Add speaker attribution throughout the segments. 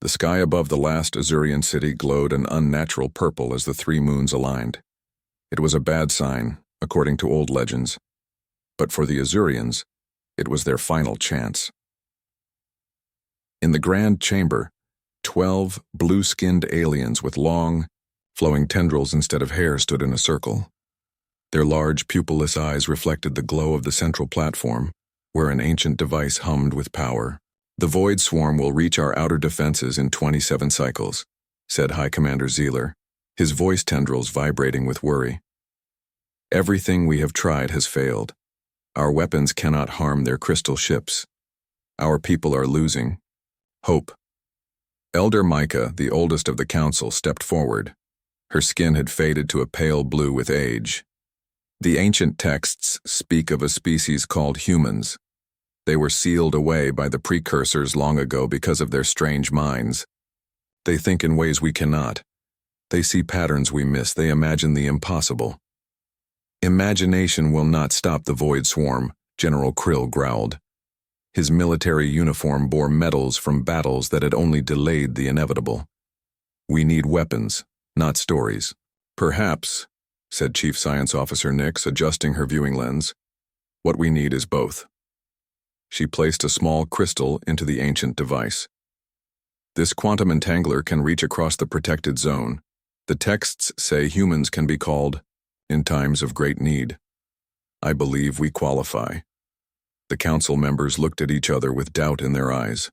Speaker 1: The sky above the last Azurian city glowed an unnatural purple as the three moons aligned. It was a bad sign, according to old legends. But for the Azurians, it was their final chance. In the grand chamber, 12 blue-skinned aliens with long, flowing tendrils instead of hair stood in a circle. Their large, pupilless eyes reflected the glow of the central platform, where an ancient device hummed with power. "The Void Swarm will reach our outer defenses in 27 cycles," said High Commander Zealer, his voice tendrils vibrating with worry. "Everything we have tried has failed. Our weapons cannot harm their crystal ships. Our people are losing hope." Elder Micah, the oldest of the council, stepped forward. Her skin had faded to a pale blue with age. "The ancient texts speak of a species called humans. They were sealed away by the precursors long ago because of their strange minds. They think in ways we cannot. They see patterns we miss. They imagine the impossible." "Imagination will not stop the Void Swarm," General Krill growled. His military uniform bore medals from battles that had only delayed the inevitable. "We need weapons, not stories." "Perhaps," said Chief Science Officer Nix, adjusting her viewing lens. "What we need is both." She placed a small crystal into the ancient device. "This quantum entangler can reach across the protected zone. The texts say humans can be called in times of great need. I believe we qualify." The council members looked at each other with doubt in their eyes.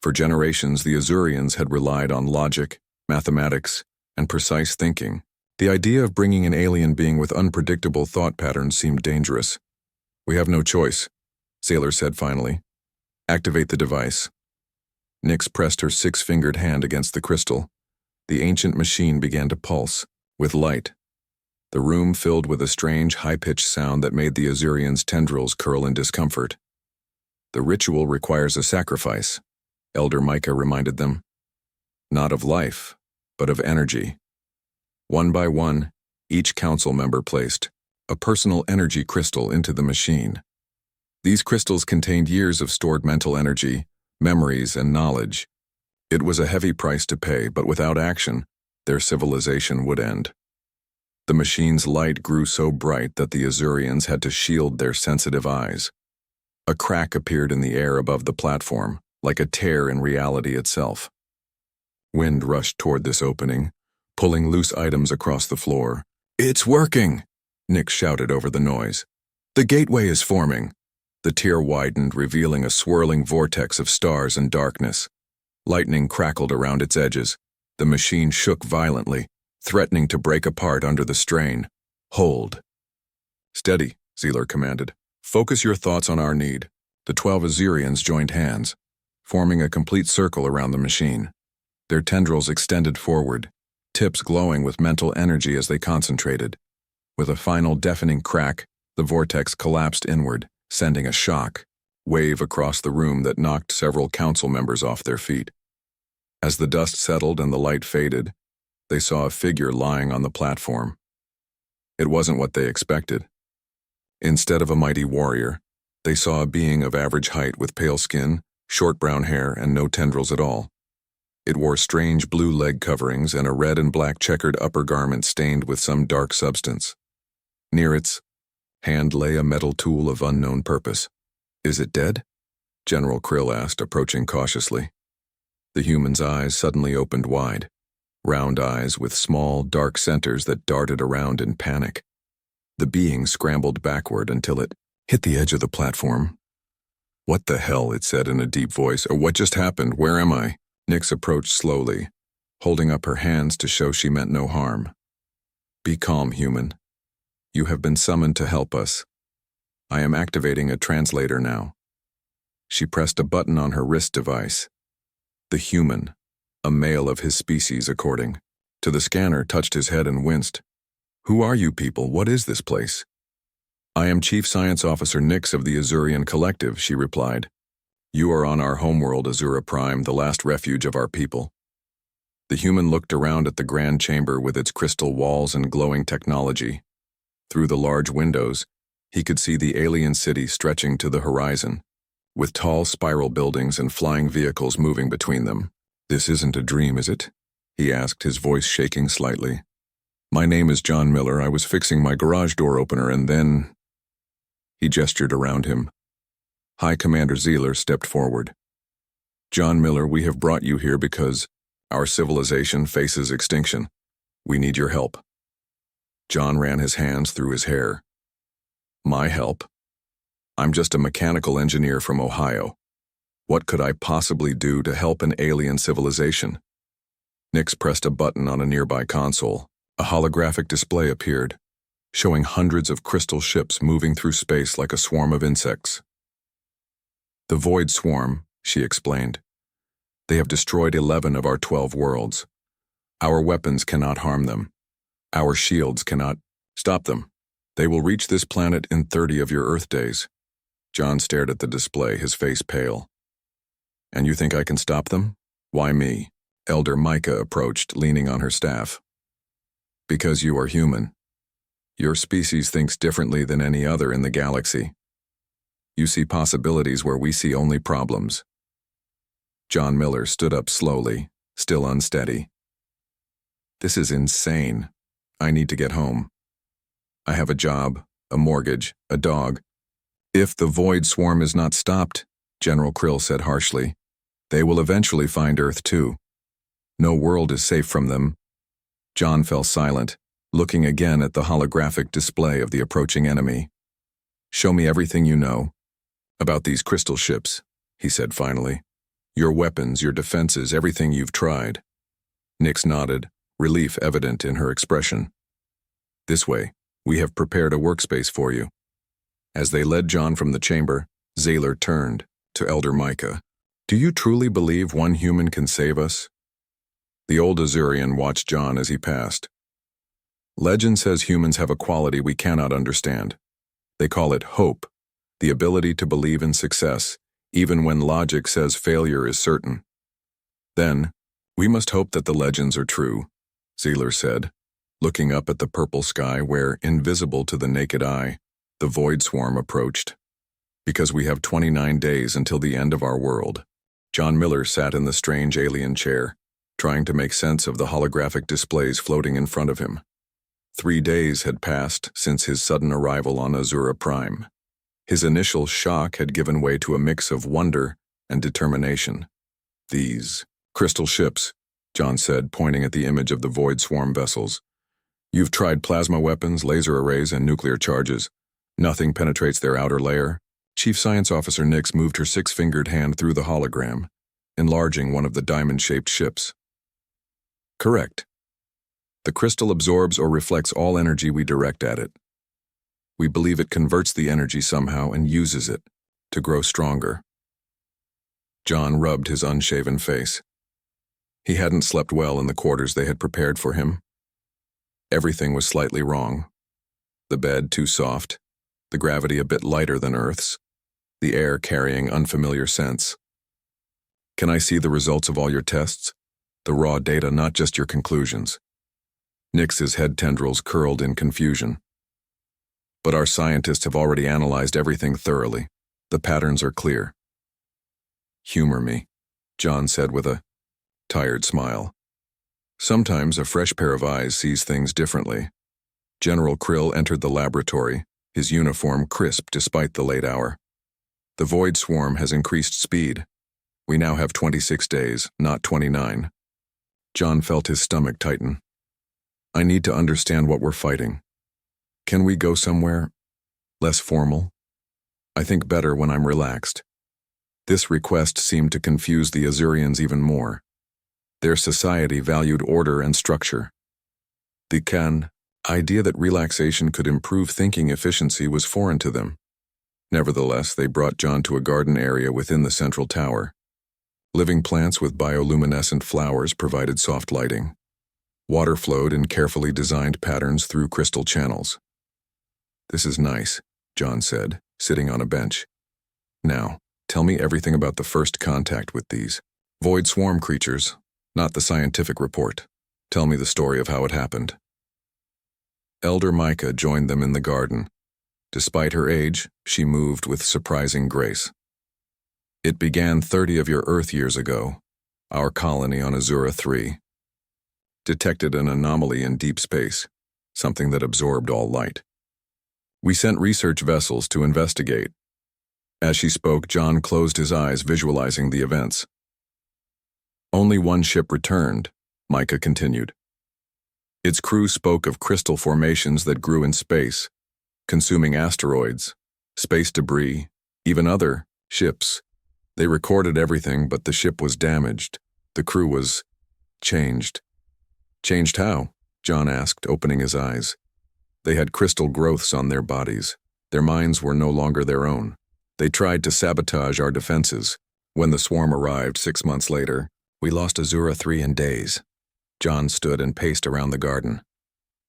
Speaker 1: For generations, the Azurians had relied on logic, mathematics, and precise thinking. The idea of bringing an alien being with unpredictable thought patterns seemed dangerous. "We have no choice," Sailor said finally. "Activate the device." Nix pressed her 6-fingered hand against the crystal. The ancient machine began to pulse, with light. The room filled with a strange, high-pitched sound that made the Azurians' tendrils curl in discomfort. "The ritual requires a sacrifice," Elder Micah reminded them. "Not of life, but of energy." One by one, each council member placed a personal energy crystal into the machine. These crystals contained years of stored mental energy, memories, and knowledge. It was a heavy price to pay, but without action, their civilization would end. The machine's light grew so bright that the Azurians had to shield their sensitive eyes. A crack appeared in the air above the platform, like a tear in reality itself. Wind rushed toward this opening, pulling loose items across the floor. "It's working!" Nick shouted over the noise. "The gateway is forming." The tear widened, revealing a swirling vortex of stars and darkness. Lightning crackled around its edges. The machine shook violently, threatening to break apart under the strain. "Hold." "Steady," Zealer commanded. "Focus your thoughts on our need." The 12 Azurians joined hands, forming a complete circle around the machine. Their tendrils extended forward, tips glowing with mental energy as they concentrated. With a final deafening crack, the vortex collapsed inward, sending a shock wave across the room that knocked several council members off their feet. As the dust settled and the light faded, they saw a figure lying on the platform. It wasn't what they expected. Instead of a mighty warrior, they saw a being of average height with pale skin, short brown hair, and no tendrils at all. It wore strange blue leg coverings and a red and black checkered upper garment stained with some dark substance. Near its hand lay a metal tool of unknown purpose. "Is it dead?" General Krill asked, approaching cautiously. The human's eyes suddenly opened wide, round eyes with small, dark centers that darted around in panic. The being scrambled backward until it hit the edge of the platform. "What the hell?" it said in a deep voice. "What just happened? Where am I?" Nix approached slowly, holding up her hands to show she meant no harm. "Be calm, human. You have been summoned to help us. I am activating a translator now." She pressed a button on her wrist device. The human, a male of his species according to the scanner, touched his head and winced. "Who are you people? What is this place?" "I am Chief Science Officer Nix of the Azurian Collective," she replied. "You are on our homeworld, Azura Prime, the last refuge of our people." The human looked around at the grand chamber with its crystal walls and glowing technology. Through the large windows, he could see the alien city stretching to the horizon, with tall spiral buildings and flying vehicles moving between them. This isn't a dream, is it? He asked, his voice shaking slightly. My name is John Miller. I was fixing my garage door opener and then... He gestured around him. High Commander Zeeler stepped forward. John Miller, we have brought you here because our civilization faces extinction. We need your help. John ran his hands through his hair. My help? I'm just a mechanical engineer from Ohio. What could I possibly do to help an alien civilization? Nix pressed a button on a nearby console. A holographic display appeared, showing hundreds of crystal ships moving through space like a swarm of insects. The Void Swarm, she explained. They have destroyed 11 of our 12 worlds. Our weapons cannot harm them. Our shields cannot stop them. They will reach this planet in 30 of your Earth days. John stared at the display, his face pale. And you think I can stop them? Why me? Elder Micah approached, leaning on her staff. Because you are human. Your species thinks differently than any other in the galaxy. You see possibilities where we see only problems. John Miller stood up slowly, still unsteady. This is insane. I need to get home. I have a job, a mortgage, a dog. If the Void Swarm is not stopped, General Krill said harshly, they will eventually find Earth too. No world is safe from them. John fell silent, looking again at the holographic display of the approaching enemy. Show me everything you know. About these crystal ships, he said finally. Your weapons, your defenses, everything you've tried. Nix nodded, relief evident in her expression. This way, we have prepared a workspace for you. As they led John from the chamber, Zeeler turned to Elder Micah. Do you truly believe one human can save us? The old Azurian watched John as he passed. Legend says humans have a quality we cannot understand. They call it hope, the ability to believe in success, even when logic says failure is certain. Then, we must hope that the legends are true, Zeeler said, looking up at the purple sky where, invisible to the naked eye, the Void Swarm approached. Because we have 29 days until the end of our world. John Miller sat in the strange alien chair, trying to make sense of the holographic displays floating in front of him. 3 days had passed since his sudden arrival on Azura Prime. His initial shock had given way to a mix of wonder and determination. These crystal ships, John said, pointing at the image of the Void Swarm vessels. You've tried plasma weapons, laser arrays, and nuclear charges. Nothing penetrates their outer layer. Chief Science Officer Nix moved her 6-fingered hand through the hologram, enlarging one of the diamond-shaped ships. Correct. The crystal absorbs or reflects all energy we direct at it. We believe it converts the energy somehow and uses it to grow stronger. John rubbed his unshaven face. He hadn't slept well in the quarters they had prepared for him. Everything was slightly wrong. The bed too soft, the gravity a bit lighter than Earth's, the air carrying unfamiliar scents. Can I see the results of all your tests? The raw data, not just your conclusions. Nix's head tendrils curled in confusion. But our scientists have already analyzed everything thoroughly. The patterns are clear. Humor me, John said with a tired smile. Sometimes a fresh pair of eyes sees things differently. General Krill entered the laboratory, his uniform crisp despite the late hour. The Void Swarm has increased speed. We now have 26 days, not 29. John felt his stomach tighten. I need to understand what we're fighting. Can we go somewhere less formal? I think better when I'm relaxed. This request seemed to confuse the Azurians even more. Their society valued order and structure. The idea that relaxation could improve thinking efficiency was foreign to them. Nevertheless, they brought John to a garden area within the central tower. Living plants with bioluminescent flowers provided soft lighting. Water flowed in carefully designed patterns through crystal channels. This is nice, John said, sitting on a bench. Now, tell me everything about the first contact with these Void Swarm creatures, not the scientific report. Tell me the story of how it happened. Elder Micah joined them in the garden. Despite her age, she moved with surprising grace. It began 30 of your Earth years ago. Our colony on Azura 3 detected an anomaly in deep space, something that absorbed all light. We sent research vessels to investigate. As she spoke, John closed his eyes, visualizing the events. Only one ship returned, Micah continued. Its crew spoke of crystal formations that grew in space, consuming asteroids, space debris, even other ships. They recorded everything, but the ship was damaged. The crew was changed. Changed how? John asked, opening his eyes. They had crystal growths on their bodies. Their minds were no longer their own. They tried to sabotage our defenses. When the swarm arrived 6 months later, we lost Azura 3 in days. John stood and paced around the garden.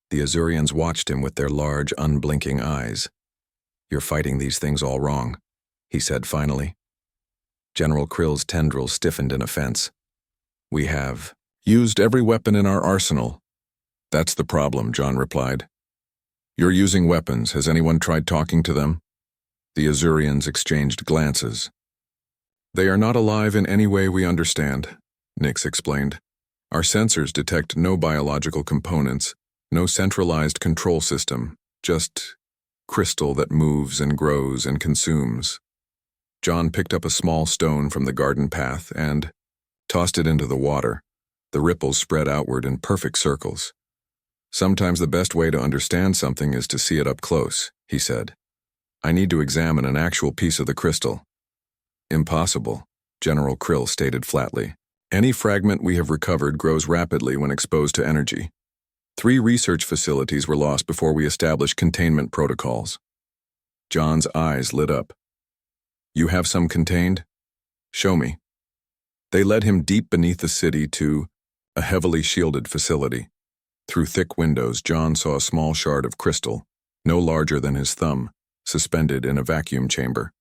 Speaker 1: The Azurians watched him with their large, unblinking eyes. "You're fighting these things all wrong," he said finally. General Krill's tendrils stiffened in offense. "We have used every weapon in our arsenal." "That's the problem," John replied. "You're using weapons. Has anyone tried talking to them?" The Azurians exchanged glances. "They are not alive in any way we understand," Nix explained. "Our sensors detect no biological components, no centralized control system, just crystal that moves and grows and consumes." John picked up a small stone from the garden path and tossed it into the water. The ripples spread outward in perfect circles. "Sometimes the best way to understand something is to see it up close," he said. "I need to examine an actual piece of the crystal." "Impossible," General Krill stated flatly. "Any fragment we have recovered grows rapidly when exposed to energy. 3 research facilities were lost before we established containment protocols." John's eyes lit up. "You have some contained? Show me." They led him deep beneath the city to a heavily shielded facility. Through thick windows, John saw a small shard of crystal, no larger than his thumb, suspended in a vacuum chamber.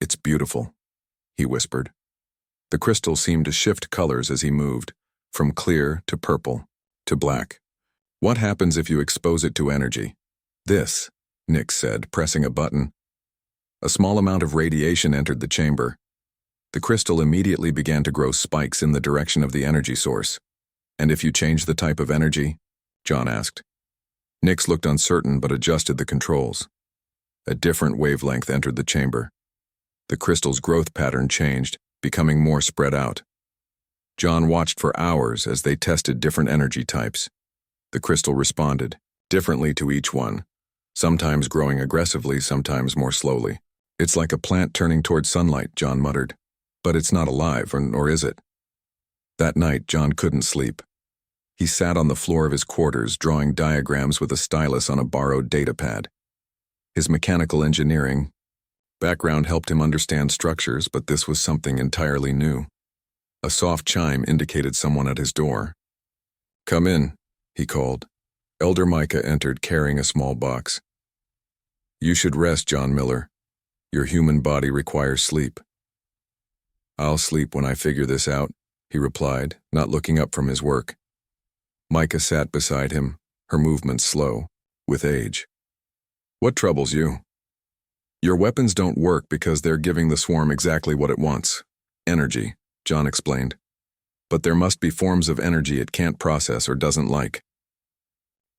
Speaker 1: "It's beautiful," he whispered. The crystal seemed to shift colors as he moved, from clear to purple to black. "What happens if you expose it to energy?" "This," Nick said, pressing a button. A small amount of radiation entered the chamber. The crystal immediately began to grow spikes in the direction of the energy source. "And if you change the type of energy?" John asked. Nix looked uncertain but adjusted the controls. A different wavelength entered the chamber. The crystal's growth pattern changed, becoming more spread out. John watched for hours as they tested different energy types. The crystal responded, differently to each one, sometimes growing aggressively, sometimes more slowly. "It's like a plant turning toward sunlight," John muttered. "But it's not alive, or is it?" That night, John couldn't sleep. He sat on the floor of his quarters, drawing diagrams with a stylus on a borrowed datapad. His mechanical engineering background helped him understand structures, but this was something entirely new. A soft chime indicated someone at his door. "Come in," he called. Elder Micah entered, carrying a small box. "You should rest, John Miller. Your human body requires sleep." "I'll sleep when I figure this out," he replied, not looking up from his work. Micah sat beside him, her movements slow, with age. "What troubles you?" "Your weapons don't work because they're giving the swarm exactly what it wants. Energy," John explained. "But there must be forms of energy it can't process or doesn't like."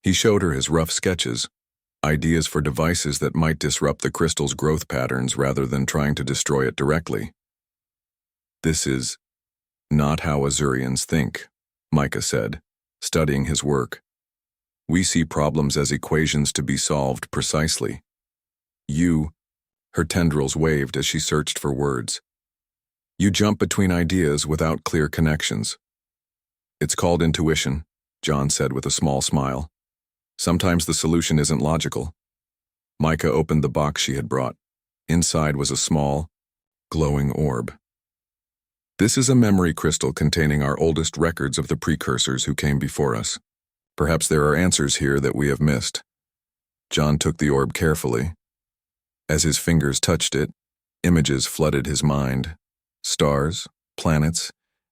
Speaker 1: He showed her his rough sketches, ideas for devices that might disrupt the crystal's growth patterns rather than trying to destroy it directly. "This is not how Azurians think," Micah said, studying his work. "We see problems as equations to be solved precisely. Her tendrils waved as she searched for words. "You jump between ideas without clear connections." "It's called intuition," John said with a small smile. "Sometimes the solution isn't logical." Micah opened the box she had brought. Inside was a small, glowing orb. "This is a memory crystal containing our oldest records of the precursors who came before us. Perhaps there are answers here that we have missed." John took the orb carefully. As his fingers touched it, images flooded his mind. Stars, planets,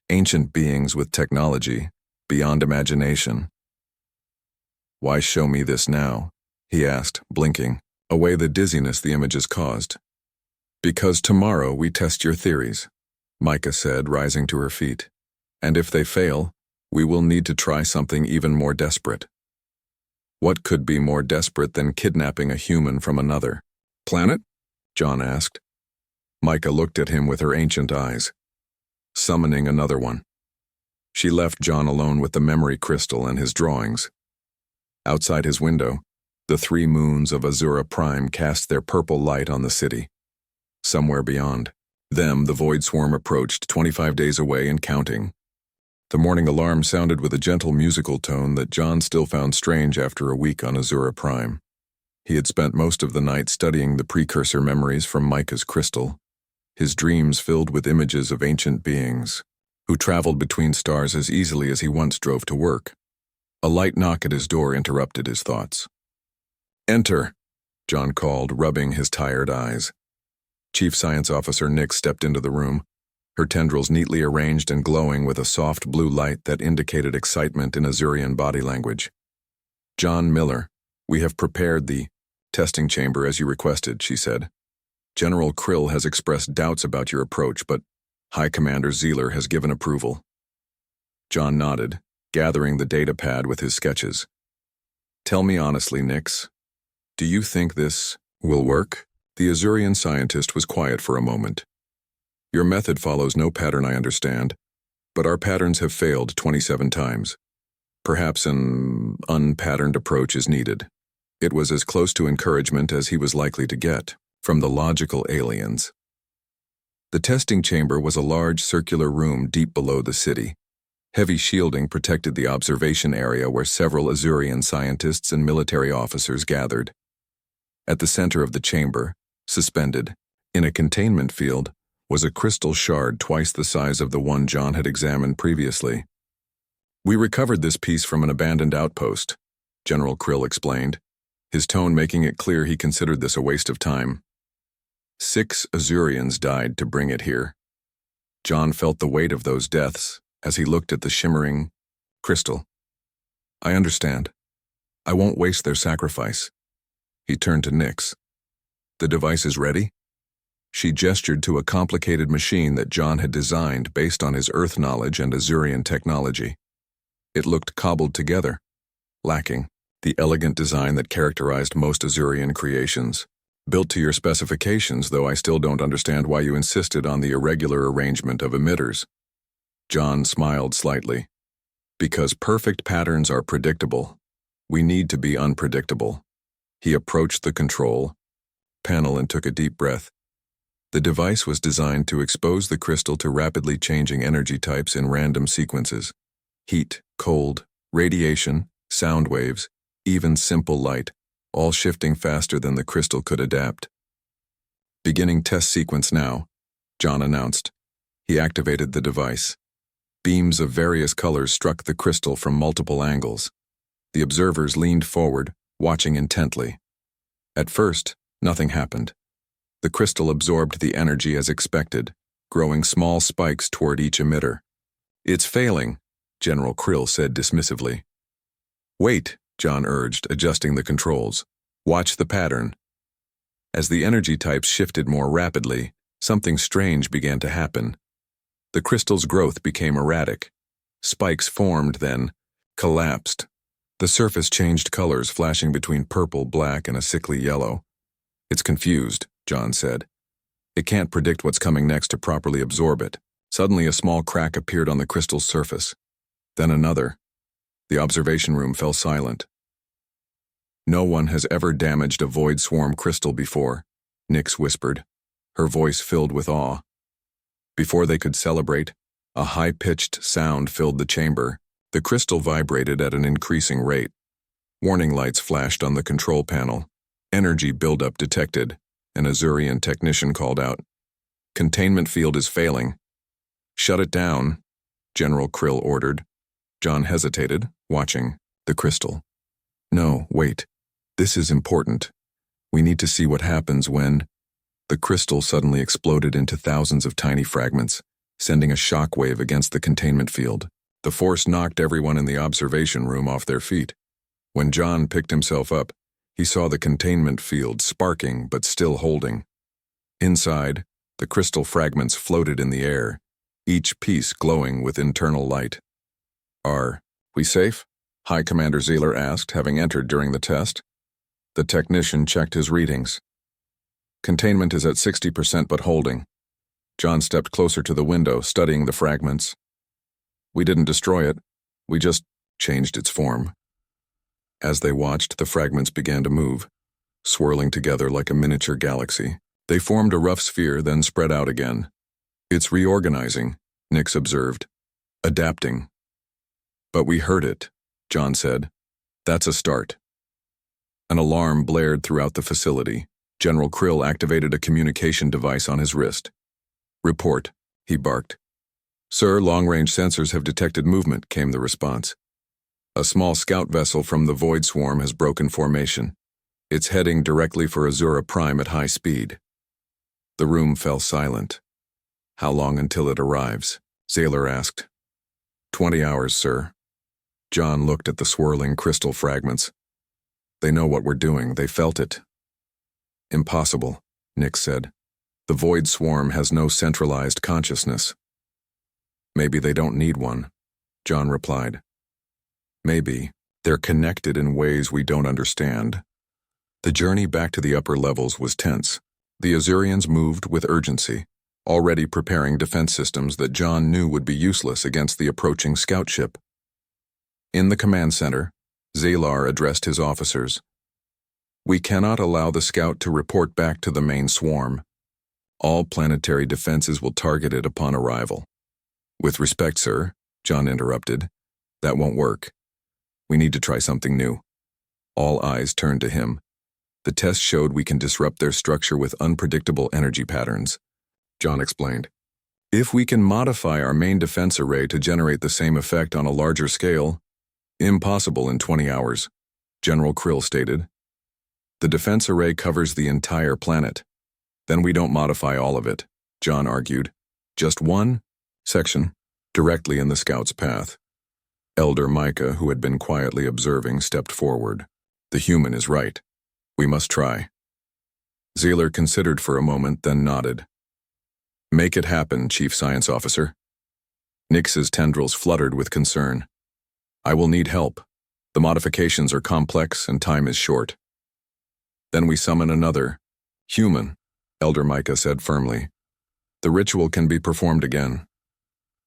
Speaker 1: ancient beings with technology, beyond imagination. "Why show me this now?" he asked, blinking, away the dizziness the images caused. "Because tomorrow we test your theories," Micah said, rising to her feet. And if they fail, we will need to try something even more desperate. What could be more desperate than kidnapping a human from another planet? John asked. Micah looked at him with her ancient eyes. Summoning another one. She left John alone with the memory crystal and his drawings. Outside his window, the 3 moons of Azura Prime cast their purple light on the city. Somewhere beyond them, the Void Swarm approached, 25 days away and counting. The morning alarm sounded with a gentle musical tone that John still found strange after a week on Azura Prime. He had spent most of the night studying the precursor memories from Micah's crystal, his dreams filled with images of ancient beings who traveled between stars as easily as he once drove to work. A light knock at his door interrupted his thoughts. "Enter," John called, rubbing his tired eyes. Chief Science Officer Nix stepped into the room, her tendrils neatly arranged and glowing with a soft blue light that indicated excitement in Azurian body language. "John Miller, we have prepared the testing chamber as you requested," she said. "General Krill has expressed doubts about your approach, but High Commander Zeeler has given approval." John nodded, gathering the data pad with his sketches. "Tell me honestly, Nix, do you think this will work?" The Azurian scientist was quiet for a moment. "Your method follows no pattern, I understand, but our patterns have failed 27 times. Perhaps an unpatterned approach is needed." It was as close to encouragement as he was likely to get from the logical aliens. The testing chamber was a large circular room deep below the city. Heavy shielding protected the observation area where several Azurian scientists and military officers gathered. At the center of the chamber, suspended, in a containment field, was a crystal shard twice the size of the one John had examined previously. "We recovered this piece from an abandoned outpost," General Krill explained, his tone making it clear he considered this a waste of time. 6 Azurians died to bring it here. John felt the weight of those deaths as he looked at the shimmering crystal. "I understand. I won't waste their sacrifice." He turned to Nix. "The device is ready?" She gestured to a complicated machine that John had designed based on his Earth knowledge and Azurian technology. It looked cobbled together, lacking the elegant design that characterized most Azurian creations. "Built to your specifications, though I still don't understand why you insisted on the irregular arrangement of emitters." John smiled slightly. "Because perfect patterns are predictable. We need to be unpredictable." He approached the control panel and took a deep breath. The device was designed to expose the crystal to rapidly changing energy types in random sequences. Heat, cold, radiation, sound waves, even simple light, all shifting faster than the crystal could adapt. "Beginning test sequence now," John announced. He activated the device. Beams of various colors struck the crystal from multiple angles. The observers leaned forward, watching intently. At first, nothing happened. The crystal absorbed the energy as expected, growing small spikes toward each emitter. "It's failing," General Krill said dismissively. "Wait," John urged, adjusting the controls. "Watch the pattern." As the energy types shifted more rapidly, something strange began to happen. The crystal's growth became erratic. Spikes formed, then collapsed. The surface changed colors, flashing between purple, black, and a sickly yellow. "It's confused," John said. "It can't predict what's coming next to properly absorb it." Suddenly, a small crack appeared on the crystal's surface. Then another. The observation room fell silent. "No one has ever damaged a void swarm crystal before," Nix whispered, her voice filled with awe. Before they could celebrate, a high-pitched sound filled the chamber. The crystal vibrated at an increasing rate. Warning lights flashed on the control panel. Energy buildup detected. An Azurian technician called out. "Containment field is failing." "Shut it down," General Krill ordered. John hesitated, watching the crystal. "No, wait. This is important. We need to see what happens when—" The crystal suddenly exploded into thousands of tiny fragments, sending a shock wave against the containment field. The force knocked everyone in the observation room off their feet. When John picked himself up, he saw the containment field sparking but still holding. Inside, the crystal fragments floated in the air, each piece glowing with internal light. "Are we safe?" High Commander Zeeler asked, having entered during the test. The technician checked his readings. "Containment is at 60% but holding." John stepped closer to the window, studying the fragments. "We didn't destroy it. We just changed its form." As they watched, the fragments began to move, swirling together like a miniature galaxy. They formed a rough sphere, then spread out again. "It's reorganizing," Nix observed. "Adapting." "But we heard it," John said. "That's a start." An alarm blared throughout the facility. General Krill activated a communication device on his wrist. "Report," he barked. "Sir, long-range sensors have detected movement," came the response. "A small scout vessel from the Void Swarm has broken formation. It's heading directly for Azura Prime at high speed." The room fell silent. "How long until it arrives?" Zeeler asked. 20 hours, sir." John looked at the swirling crystal fragments. "They know what we're doing. They felt it." "Impossible," Nick said. "The Void Swarm has no centralized consciousness." "Maybe they don't need one," John replied. "Maybe they're connected in ways we don't understand." The journey back to the upper levels was tense. The Azurians moved with urgency, already preparing defense systems that John knew would be useless against the approaching scout ship. In the command center, Zalar addressed his officers. "We cannot allow the scout to report back to the main swarm. All planetary defenses will target it upon arrival." "With respect, sir," John interrupted, "that won't work. We need to try something new." All eyes turned to him. "The test showed we can disrupt their structure with unpredictable energy patterns," John explained. "If we can modify our main defense array to generate the same effect on a larger scale." "Impossible in 20 hours, General Krill stated. "The defense array covers the entire planet." "Then we don't modify all of it," John argued. "Just one section, directly in the scout's path." Elder Micah, who had been quietly observing, stepped forward. "The human is right. We must try." Zeeler considered for a moment, then nodded. "Make it happen, Chief Science Officer." Nix's tendrils fluttered with concern. "I will need help. The modifications are complex and time is short." "Then we summon another human," Elder Micah said firmly. "The ritual can be performed again."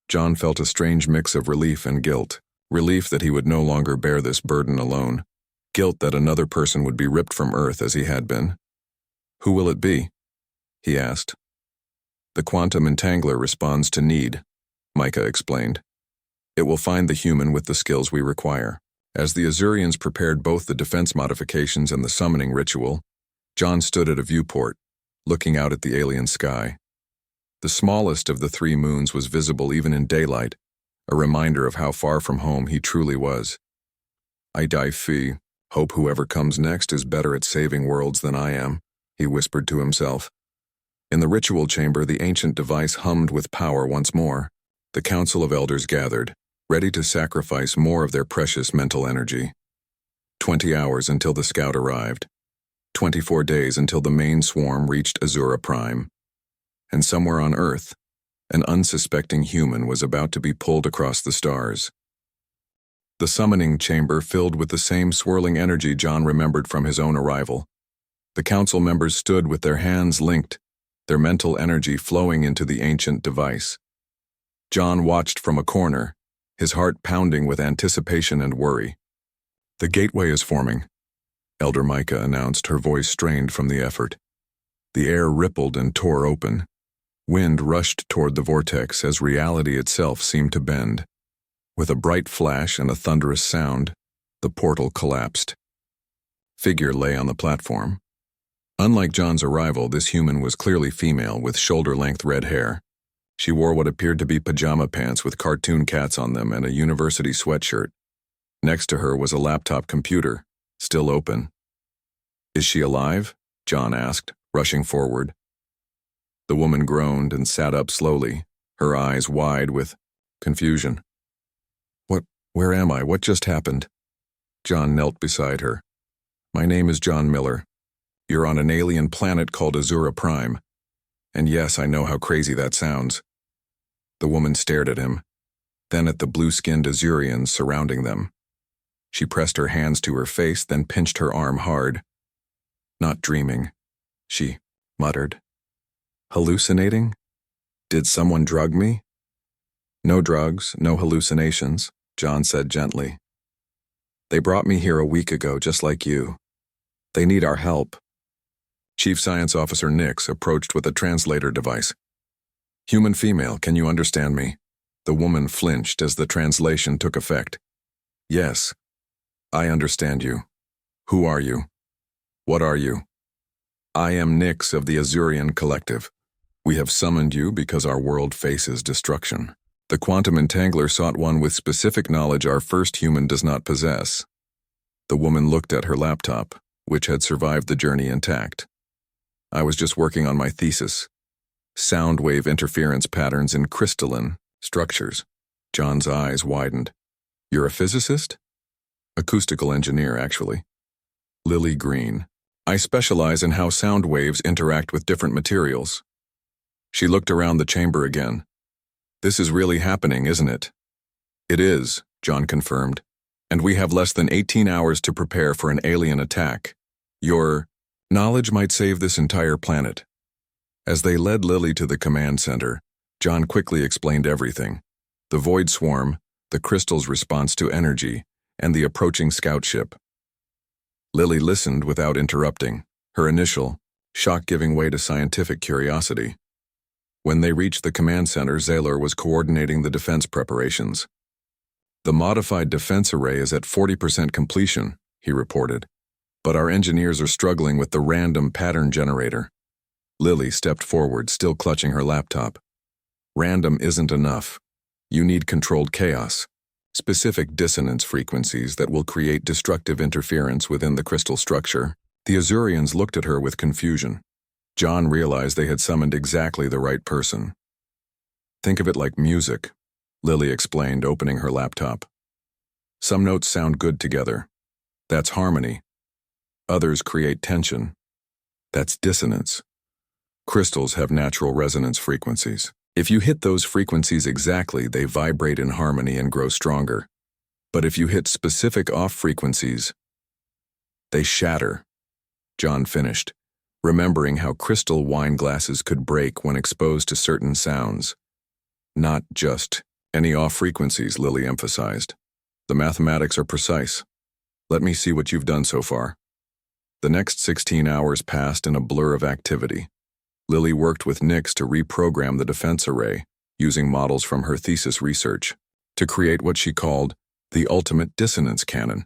Speaker 1: John felt a strange mix of relief and guilt. Relief that he would no longer bear this burden alone. Guilt that another person would be ripped from Earth as he had been. "Who will it be?" he asked. "The quantum entangler responds to need," Micah explained. "It will find the human with the skills we require." As the Azurians prepared both the defense modifications and the summoning ritual, John stood at a viewport, looking out at the alien sky. The smallest of the 3 moons was visible even in daylight, a reminder of how far from home he truly was. "I die fee. Hope whoever comes next is better at saving worlds than I am," he whispered to himself. In the ritual chamber, the ancient device hummed with power once more. The Council of Elders gathered, ready to sacrifice more of their precious mental energy. 20 hours until the scout arrived. 24 days until the main swarm reached Azura Prime. And somewhere on Earth, an unsuspecting human was about to be pulled across the stars. The summoning chamber filled with the same swirling energy John remembered from his own arrival. The council members stood with their hands linked, their mental energy flowing into the ancient device. John watched from a corner, his heart pounding with anticipation and worry. "The gateway is forming," Elder Micah announced, her voice strained from the effort. The air rippled and tore open. Wind rushed toward the vortex as reality itself seemed to bend. With a bright flash and a thunderous sound, the portal collapsed. Figure lay on the platform. Unlike John's arrival, this human was clearly female with shoulder-length red hair. She wore what appeared to be pajama pants with cartoon cats on them and a university sweatshirt. Next to her was a laptop computer, still open. "Is she alive?" John asked, rushing forward. The woman groaned and sat up slowly, her eyes wide with confusion. Where am I? What just happened?" John knelt beside her. "My name is John Miller. You're on an alien planet called Azura Prime. And yes, I know how crazy that sounds." The woman stared at him, then at the blue-skinned Azurians surrounding them. She pressed her hands to her face, then pinched her arm hard. Not dreaming, she muttered. Hallucinating? Did someone drug me? No drugs, no hallucinations, John said gently. They brought me here a week ago, just like you. They need our help. Chief Science Officer Nix approached with a translator device. Human female, can you understand me? The woman flinched as the translation took effect. Yes, I understand you. Who are you? What are you? I am Nix of the Azurian Collective. We have summoned you because our world faces destruction. The quantum entangler sought one with specific knowledge our first human does not possess. The woman looked at her laptop, which had survived the journey intact. I was just working on my thesis. Sound wave interference patterns in crystalline structures. John's eyes widened. You're a physicist? Acoustical engineer, actually. Lily Green. I specialize in how sound waves interact with different materials. She looked around the chamber again. This is really happening, isn't it? It is, John confirmed, and we have less than 18 hours to prepare for an alien attack. Your knowledge might save this entire planet. As they led Lily to the command center, John quickly explained everything. The void swarm, the crystal's response to energy, and the approaching scout ship. Lily listened without interrupting, her initial shock giving way to scientific curiosity. When they reached the command center, Zaylor was coordinating the defense preparations. The modified defense array is at 40% completion, he reported, but our engineers are struggling with the random pattern generator. Lily stepped forward, still clutching her laptop. Random isn't enough. You need controlled chaos, specific dissonance frequencies that will create destructive interference within the crystal structure. The Azurians looked at her with confusion. John realized they had summoned exactly the right person. Think of it like music, Lily explained, opening her laptop. Some notes sound good together. That's harmony. Others create tension. That's dissonance. Crystals have natural resonance frequencies. If you hit those frequencies exactly, they vibrate in harmony and grow stronger. But if you hit specific off frequencies, they shatter. John finished, remembering how crystal wine glasses could break when exposed to certain sounds. Not just any off frequencies, Lily emphasized. The mathematics are precise. Let me see what you've done so far. The next 16 hours passed in a blur of activity. Lily worked with Nix to reprogram the defense array, using models from her thesis research, to create what she called the ultimate dissonance cannon.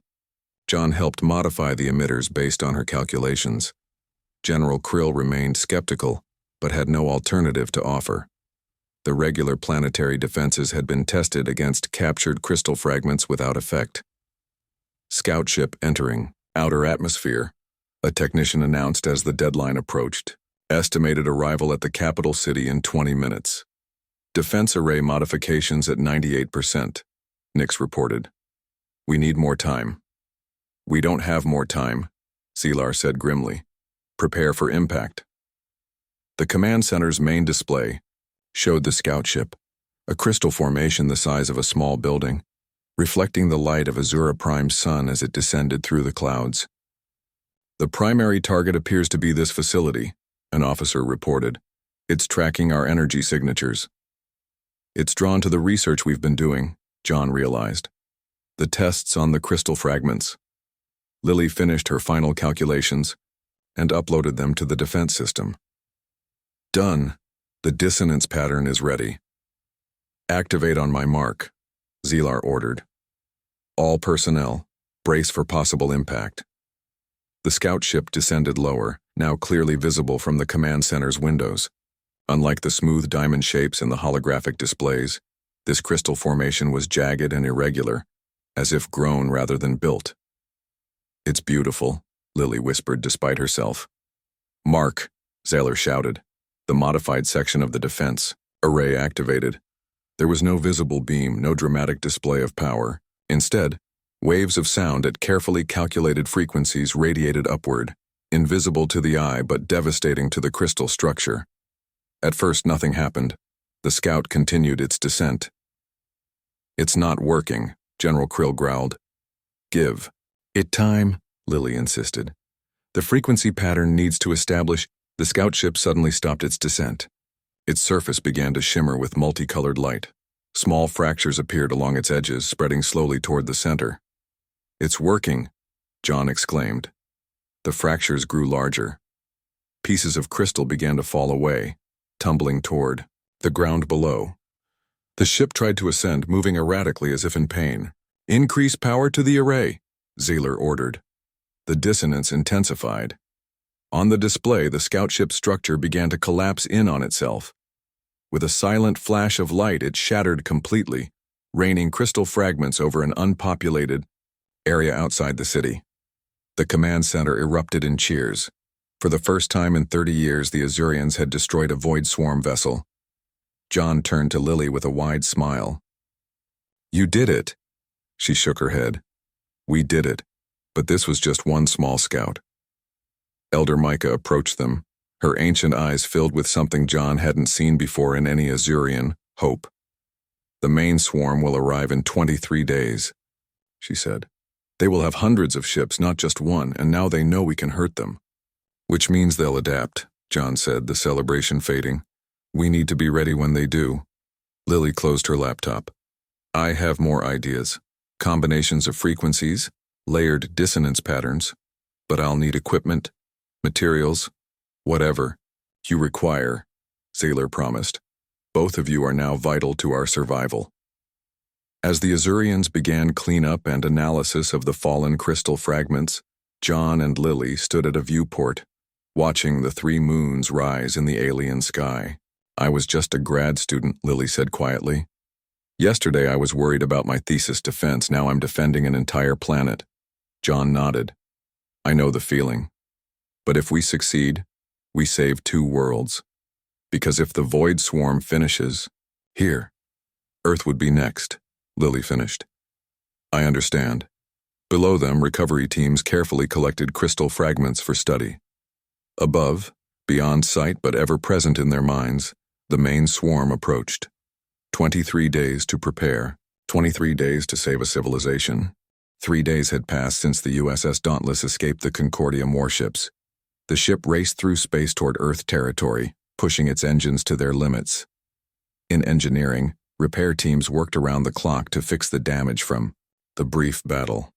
Speaker 1: John helped modify the emitters based on her calculations. General Krill remained skeptical, but had no alternative to offer. The regular planetary defenses had been tested against captured crystal fragments without effect. Scout ship entering outer atmosphere, a technician announced as the deadline approached. Estimated arrival at the capital city in 20 minutes. Defense array modifications at 98%, Nix reported. We need more time. We don't have more time, Zilar said grimly. Prepare for impact. The command center's main display showed the scout ship, a crystal formation the size of a small building, reflecting the light of Azura Prime's sun as it descended through the clouds. The primary target appears to be this facility, an officer reported. It's tracking our energy signatures. It's drawn to the research we've been doing, John realized. The tests on the crystal fragments. Lily finished her final calculations and uploaded them to the defense system. Done. The dissonance pattern is ready. Activate on my mark, Zilar ordered. All personnel, brace for possible impact. The scout ship descended lower, now clearly visible from the command center's windows. Unlike the smooth diamond shapes in the holographic displays, this crystal formation was jagged and irregular, as if grown rather than built. It's beautiful, Lily whispered despite herself. Mark, Zaylor shouted. The modified section of the defense array activated. There was no visible beam, no dramatic display of power. Instead, waves of sound at carefully calculated frequencies radiated upward, invisible to the eye but devastating to the crystal structure. At first nothing happened. The scout continued its descent. "It's not working," General Krill growled. "Give it time," Lily insisted. "The frequency pattern needs to establish." The scout ship suddenly stopped its descent. Its surface began to shimmer with multicolored light. Small fractures appeared along its edges, spreading slowly toward the center. "It's working," John exclaimed. The fractures grew larger. Pieces of crystal began to fall away, tumbling toward the ground below. The ship tried to ascend, moving erratically as if in pain. "Increase power to the array," Zayler ordered. The dissonance intensified. On the display, the scout ship structure began to collapse in on itself. With a silent flash of light, it shattered completely, raining crystal fragments over an unpopulated area outside the city. The command center erupted in cheers. For the first time in 30 years, the Azurians had destroyed a void swarm vessel. John turned to Lily with a wide smile. "You did it." She shook her head. "We did it, but this was just one small scout." Elder Micah approached them, her ancient eyes filled with something John hadn't seen before in any Azurian: hope. "The main swarm will arrive in 23 days, she said. "They will have hundreds of ships, not just one, and now they know we can hurt them." "Which means they'll adapt," John said, the celebration fading. "We need to be ready when they do." Lily closed her laptop. "I have more ideas. Combinations of frequencies, layered dissonance patterns, but I'll need equipment, materials, whatever you require," Zayler promised. "Both of you are now vital to our survival." As the Azurians began cleanup and analysis of the fallen crystal fragments, John and Lily stood at a viewport, watching the 3 moons rise in the alien sky. "I was just a grad student," Lily said quietly. "Yesterday I was worried about my thesis defense, now I'm defending an entire planet." John nodded. "I know the feeling. But if we succeed, we save 2 worlds. Because if the void swarm finishes here, Earth would be next," Lily finished. "I understand." Below them, recovery teams carefully collected crystal fragments for study. Above, beyond sight but ever present in their minds, the main swarm approached. 23 days to prepare, 23 days to save a civilization. 3 days had passed since the USS Dauntless escaped the Concordium warships. The ship raced through space toward Earth territory, pushing its engines to their limits. In engineering, repair teams worked around the clock to fix the damage from the brief battle.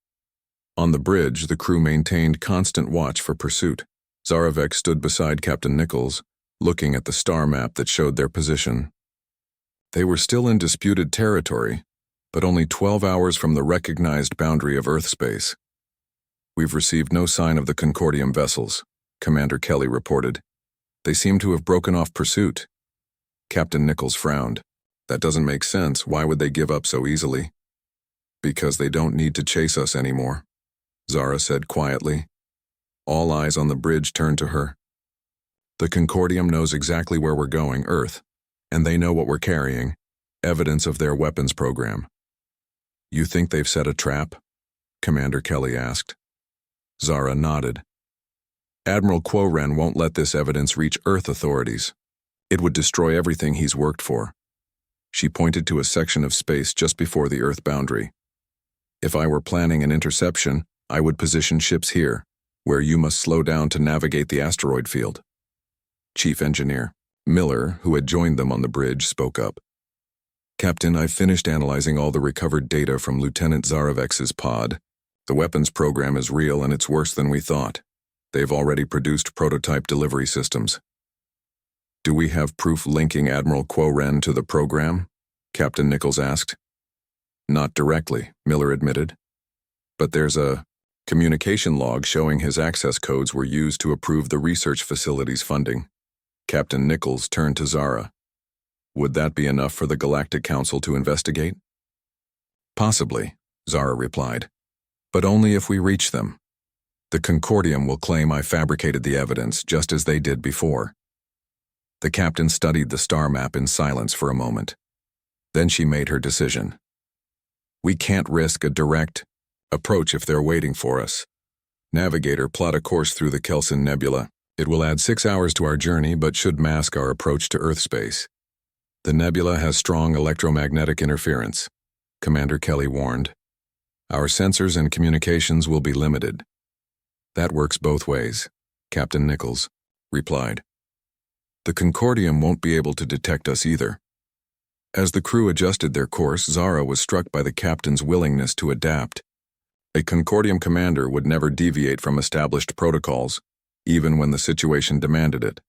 Speaker 1: On the bridge, the crew maintained constant watch for pursuit. Zaravek stood beside Captain Nichols, looking at the star map that showed their position. They were still in disputed territory, but only 12 hours from the recognized boundary of Earth space. "We've received no sign of the Concordium vessels," Commander Kelly reported. "They seem to have broken off pursuit." Captain Nichols frowned. "That doesn't make sense. Why would they give up so easily?" "Because they don't need to chase us anymore," Zara said quietly. All eyes on the bridge turned to her. "The Concordium knows exactly where we're going, Earth, and they know what we're carrying, evidence of their weapons program." "You think they've set a trap?" Commander Kelly asked. Zara nodded. "Admiral Quoren won't let this evidence reach Earth authorities. It would destroy everything he's worked for." She pointed to a section of space just before the Earth boundary. "If I were planning an interception, I would position ships here, where you must slow down to navigate the asteroid field." Chief Engineer Miller, who had joined them on the bridge, spoke up. "Captain, I've finished analyzing all the recovered data from Lieutenant Zaravex's pod. The weapons program is real and it's worse than we thought. They've already produced prototype delivery systems." "Do we have proof linking Admiral Quoren to the program?" Captain Nichols asked. "Not directly," Miller admitted. "But there's a communication log showing his access codes were used to approve the research facility's funding." Captain Nichols turned to Zara. "Would that be enough for the Galactic Council to investigate?" "Possibly," Zara replied. "But only if we reach them. The Concordium will claim I fabricated the evidence, just as they did before." The captain studied the star map in silence for a moment. Then she made her decision. "We can't risk a direct approach if they're waiting for us. Navigator, plot a course through the Kelson Nebula. It will add 6 hours to our journey but should mask our approach to Earth space. The nebula has strong electromagnetic interference, Commander Kelly warned. Our sensors and communications will be limited. That works both ways, Captain Nichols replied. The Concordium won't be able to detect us either. As the crew adjusted their course, Zara was struck by the captain's willingness to adapt. A Concordium commander would never deviate from established protocols, even when the situation demanded it.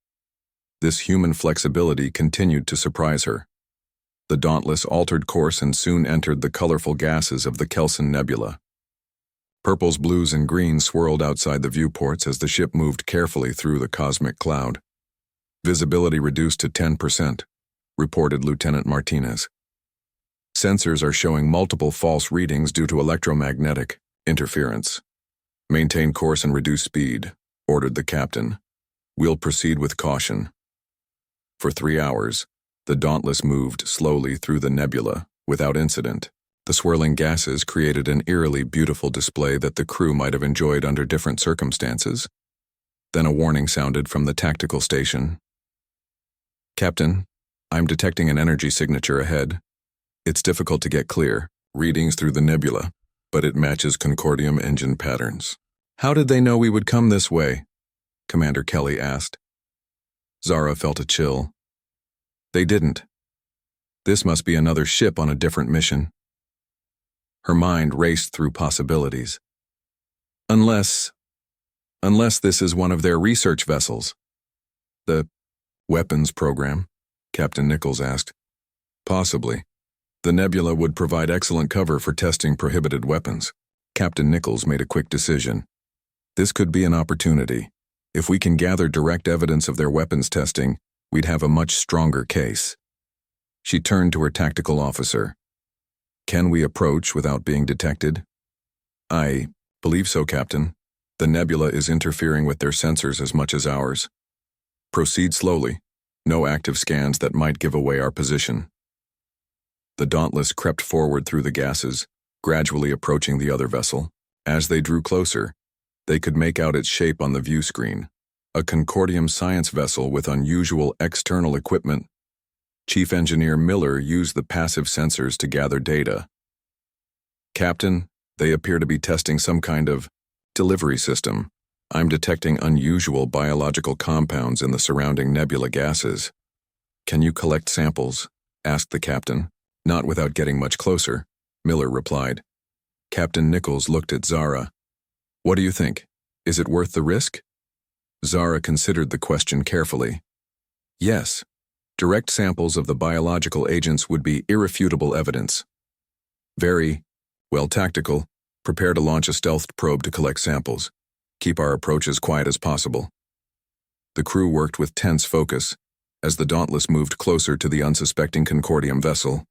Speaker 1: This human flexibility continued to surprise her. The Dauntless altered course and soon entered the colorful gases of the Kelson Nebula. Purples, blues, and greens swirled outside the viewports as the ship moved carefully through the cosmic cloud. Visibility reduced to 10%, reported Lieutenant Martinez. Sensors are showing multiple false readings due to electromagnetic interference. Maintain course and reduce speed, ordered the captain. We'll proceed with caution. For 3 hours, the Dauntless moved slowly through the nebula without incident. The swirling gases created an eerily beautiful display that the crew might have enjoyed under different circumstances. Then a warning sounded from the tactical station. Captain, I'm detecting an energy signature ahead. It's difficult to get clear readings through the nebula, but it matches Concordium engine patterns. How did they know we would come this way? Commander Kelly asked. Zara felt a chill. They didn't. This must be another ship on a different mission. Her mind raced through possibilities. Unless this is one of their research vessels. The weapons program, Captain Nichols asked. Possibly. The nebula would provide excellent cover for testing prohibited weapons. Captain Nichols made a quick decision. This could be an opportunity. If we can gather direct evidence of their weapons testing, we'd have a much stronger case. She turned to her tactical officer. Can we approach without being detected? I believe so, Captain. The nebula is interfering with their sensors as much as ours. Proceed slowly. No active scans that might give away our position. The Dauntless crept forward through the gases, gradually approaching the other vessel. As they drew closer, they could make out its shape on the view screen. A Concordium science vessel with unusual external equipment. Chief Engineer Miller used the passive sensors to gather data. Captain, they appear to be testing some kind of delivery system. I'm detecting unusual biological compounds in the surrounding nebula gases. Can you collect samples? Asked the captain. Not without getting much closer, Miller replied. Captain Nichols looked at Zara. What do you think? Is it worth the risk? Zara considered the question carefully. Yes. Direct samples of the biological agents would be irrefutable evidence. Very, well, tactical. Prepare to launch a stealth probe to collect samples. Keep our approach as quiet as possible. The crew worked with tense focus as the Dauntless moved closer to the unsuspecting Concordium vessel.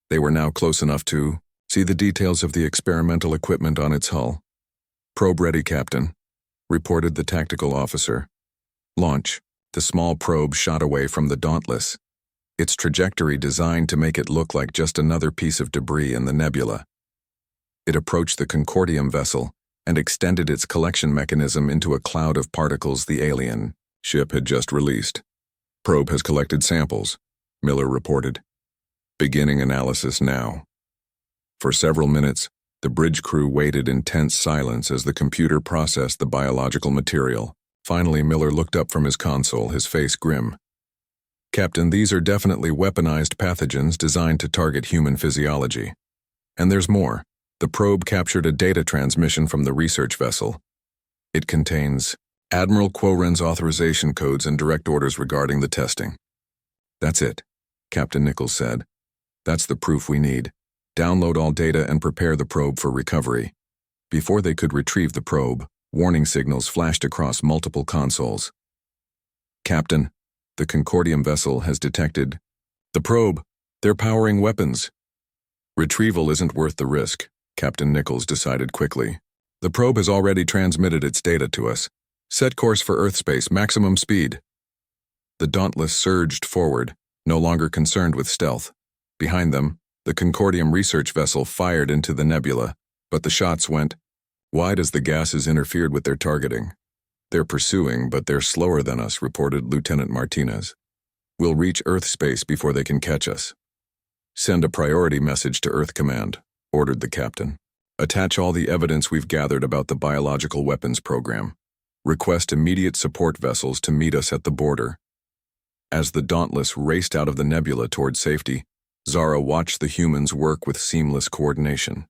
Speaker 1: They were now close enough to see the details of the experimental equipment on its hull. Probe ready, Captain, reported the tactical officer. Launch. The small probe shot away from the Dauntless, its trajectory designed to make it look like just another piece of debris in the nebula. It approached the Concordium vessel and extended its collection mechanism into a cloud of particles the alien ship had just released. Probe has collected samples, Miller reported. Beginning analysis now. For several minutes, the bridge crew waited in tense silence as the computer processed the biological material. Finally, Miller looked up from his console, his face grim. Captain, these are definitely weaponized pathogens designed to target human physiology. And there's more. The probe captured a data transmission from the research vessel. It contains Admiral Quoren's authorization codes and direct orders regarding the testing. That's it, Captain Nichols said. That's the proof we need. Download all data and prepare the probe for recovery. Before they could retrieve the probe, warning signals flashed across multiple consoles. Captain, the Concordium vessel has detected the probe. They're powering weapons. Retrieval isn't worth the risk, Captain Nichols decided quickly. The probe has already transmitted its data to us. Set course for Earth space, maximum speed. The Dauntless surged forward, no longer concerned with stealth. Behind them, the Concordium research vessel fired into the nebula, but the shots went wide as the gases interfered with their targeting. They're pursuing, but they're slower than us, reported Lieutenant Martinez. We'll reach Earth space before they can catch us. Send a priority message to Earth Command, ordered the captain. Attach all the evidence we've gathered about the biological weapons program. Request immediate support vessels to meet us at the border. As the Dauntless raced out of the nebula toward safety, Zara watched the humans work with seamless coordination.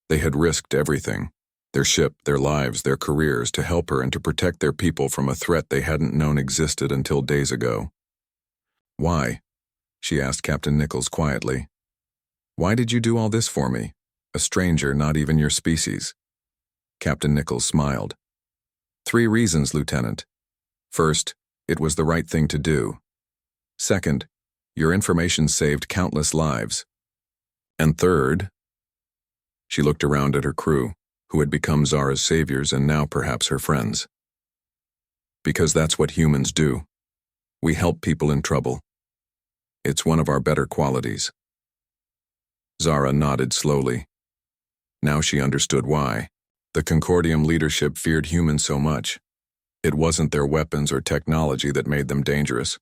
Speaker 1: They had risked everything, their ship, their lives, their careers, to help her and to protect their people from a threat they hadn't known existed until days ago. "Why?" she asked Captain Nichols quietly. "Why did you do all this for me? A stranger, not even your species." Captain Nichols smiled. "3 reasons, Lieutenant. First, it was the right thing to do. Second, your information saved countless lives. And third," she looked around at her crew, who had become Zara's saviors and now perhaps her friends. "Because that's what humans do. We help people in trouble. It's one of our better qualities." Zara nodded slowly. Now she understood why. The Concordium leadership feared humans so much. It wasn't their weapons or technology that made them dangerous.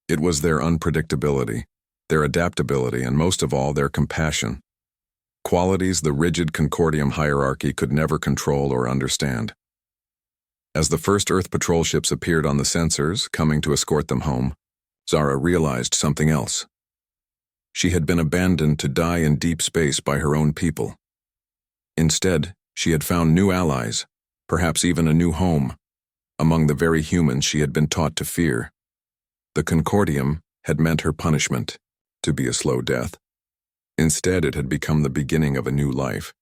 Speaker 1: It was their unpredictability, their adaptability, and most of all, their compassion. Qualities the rigid Concordium hierarchy could never control or understand. As the first Earth patrol ships appeared on the sensors, coming to escort them home, Zara realized something else. She had been abandoned to die in deep space by her own people. Instead, she had found new allies, perhaps even a new home, among the very humans she had been taught to fear. The Concordium had meant her punishment, to be a slow death. Instead, it had become the beginning of a new life,